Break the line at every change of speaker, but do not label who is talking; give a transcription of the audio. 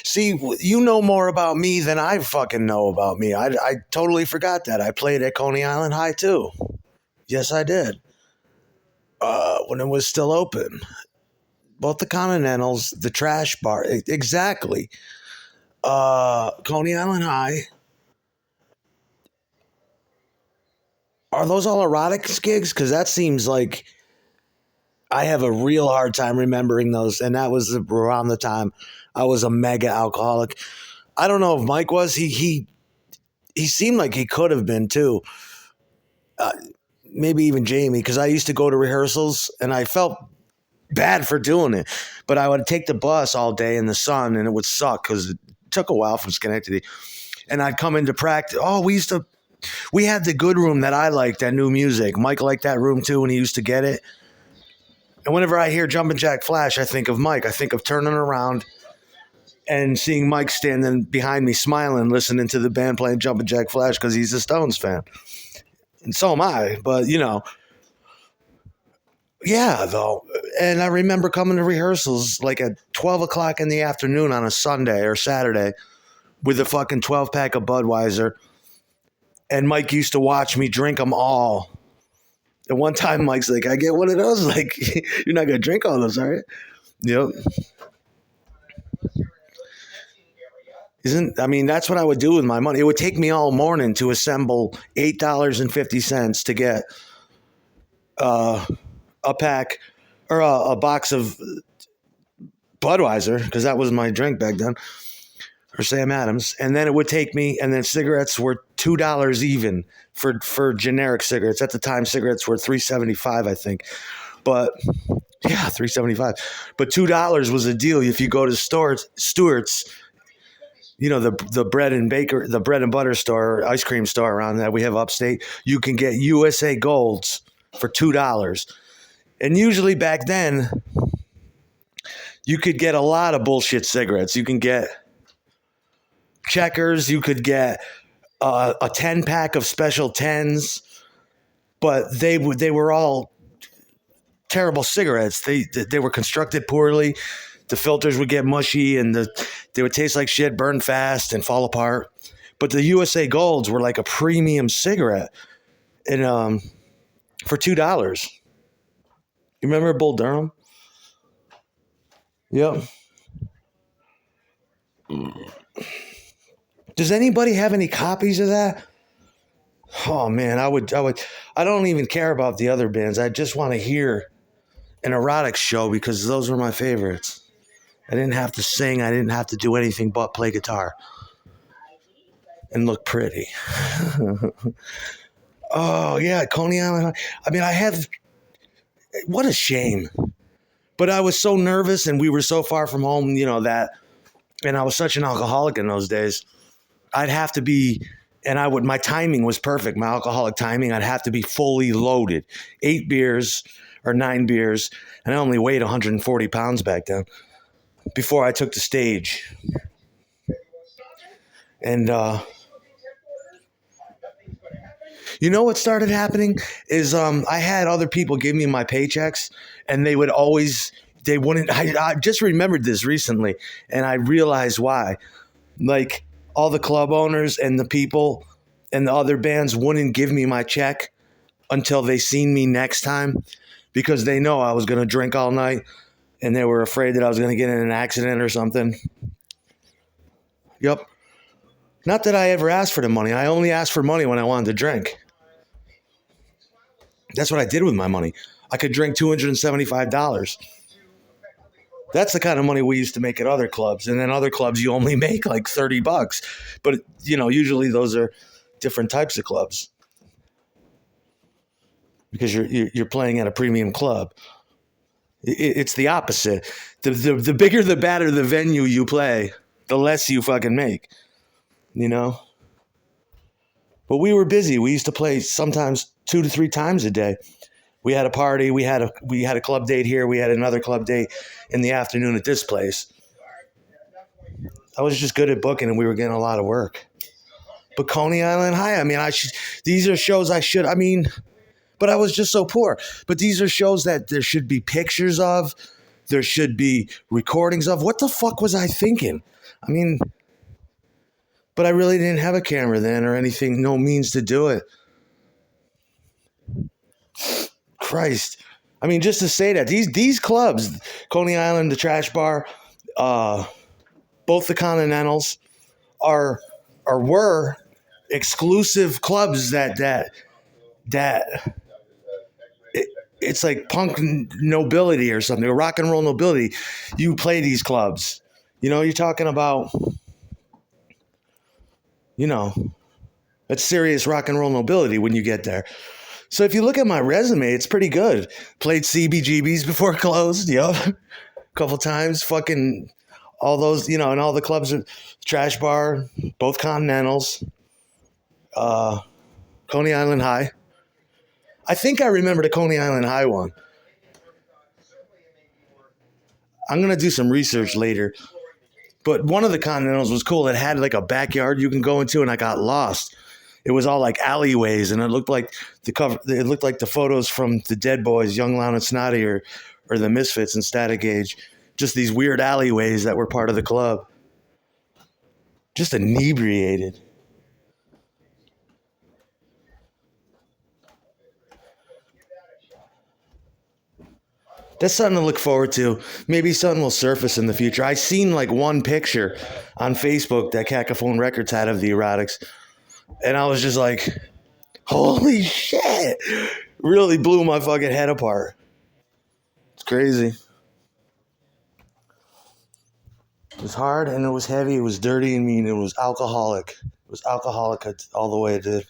See, you know more about me than I fucking know about me. I totally forgot that. I played at Coney Island High too. Yes, I did. When it was still open. Both the Continentals, the Trash Bar. Exactly. Coney Island High. Are those all erotic gigs? Because that seems like I have a real hard time remembering those. And that was around the time I was a mega alcoholic. I don't know if Mike was. He seemed like he could have been too. Uh, Maybe even Jamie, because I used to go to rehearsals and I felt bad for doing it. But I would take the bus all day in the sun and it would suck because it took a while from Schenectady. And I'd come into practice. Oh, we had the good room that I liked that knew music. Mike liked that room too when he used to get it. And whenever I hear Jumpin' Jack Flash, I think of Mike. I think of turning around and seeing Mike standing behind me smiling, listening to the band playing Jumpin' Jack Flash because he's a Stones fan. And so am I. But, yeah, though. And I remember coming to rehearsals like at 12 o'clock in the afternoon on a Sunday or Saturday with a fucking 12-pack of Budweiser. And Mike used to watch me drink them all. And one time Mike's like, I get one of those? Like, you're not going to drink all those, are you? Yep. That's what I would do with my money. It would take me all morning to assemble $8.50 to get a pack or a box of Budweiser, because that was my drink back then, or Sam Adams. And then it would take me, and then cigarettes were $2 even for generic cigarettes. At the time, cigarettes were $3.75, I think. But yeah, $3.75. But $2 was a deal if you go to Stewart's. The bread and butter store, ice cream store around that we have upstate. You can get USA Golds for $2. And usually back then, you could get a lot of bullshit cigarettes. You can get Checkers. You could get a 10-pack of Special 10s. But they were all terrible cigarettes. They were constructed poorly. The filters would get mushy and they would taste like shit, burn fast, and fall apart. But the USA Golds were like a premium cigarette, and for $2. You remember Bull Durham? Yep. Does anybody have any copies of that? Oh man, I would. I don't even care about the other bands. I just want to hear an erotic show because those were my favorites. I didn't have to sing. I didn't have to do anything but play guitar and look pretty. Oh, yeah, Coney Island. What a shame. But I was so nervous and we were so far from home, and I was such an alcoholic in those days. I'd have to be, my timing was perfect. My alcoholic timing, I'd have to be fully loaded. 8 beers or 9 beers, and I only weighed 140 pounds back then. Before I took the stage. And what started happening is I had other people give me my paychecks, and they wouldn't. I just remembered this recently, and I realized why. Like, all the club owners and the people and the other bands wouldn't give me my check until they seen me next time, because they know I was going to drink all night. And they were afraid that I was going to get in an accident or something. Yep. Not that I ever asked for the money. I only asked for money when I wanted to drink. That's what I did with my money. I could drink $275. That's the kind of money we used to make at other clubs. And then other clubs, you only make like $30. But, usually those are different types of clubs. Because you're playing at a premium club. It's the opposite. The bigger, the badder the venue you play, the less you fucking make, But we were busy. We used to play sometimes 2 to 3 times a day. We had a party. We had a club date here. We had another club date in the afternoon at this place. I was just good at booking, and we were getting a lot of work. But Coney Island High, these are shows I should. But I was just so poor. But these are shows that there should be pictures of. there should be recordings of. What the fuck was I thinking? I mean, but I really didn't have a camera then or anything, no means to do it. Christ. I mean, just to say that these clubs, Coney Island, the Trash Bar, both the Continentals, are or were exclusive clubs that it's like punk nobility or something, or rock and roll nobility. You play these clubs. You're talking about, it's serious rock and roll nobility when you get there. So if you look at my resume, it's pretty good. Played CBGBs before it closed, a couple times. Fucking all those, and all the clubs, Trash Bar, both Continentals, Coney Island High. I think I remember the Coney Island High one. I'm going to do some research later. But one of the Continentals was cool. It had like a backyard you can go into, and I got lost. It was all like alleyways, and it looked like the cover. It looked like the photos from the Dead Boys, Young, Loud, and Snotty, or the Misfits and Static Age. Just these weird alleyways that were part of the club. Just inebriated. That's something to look forward to. Maybe something will surface in the future. I seen like one picture on Facebook that Cacophone Records had of the Erotics, and I was just like, holy shit. Really blew my fucking head apart. It's crazy. It was hard and it was heavy. It was dirty and mean. It was alcoholic. It was alcoholic all the way it did.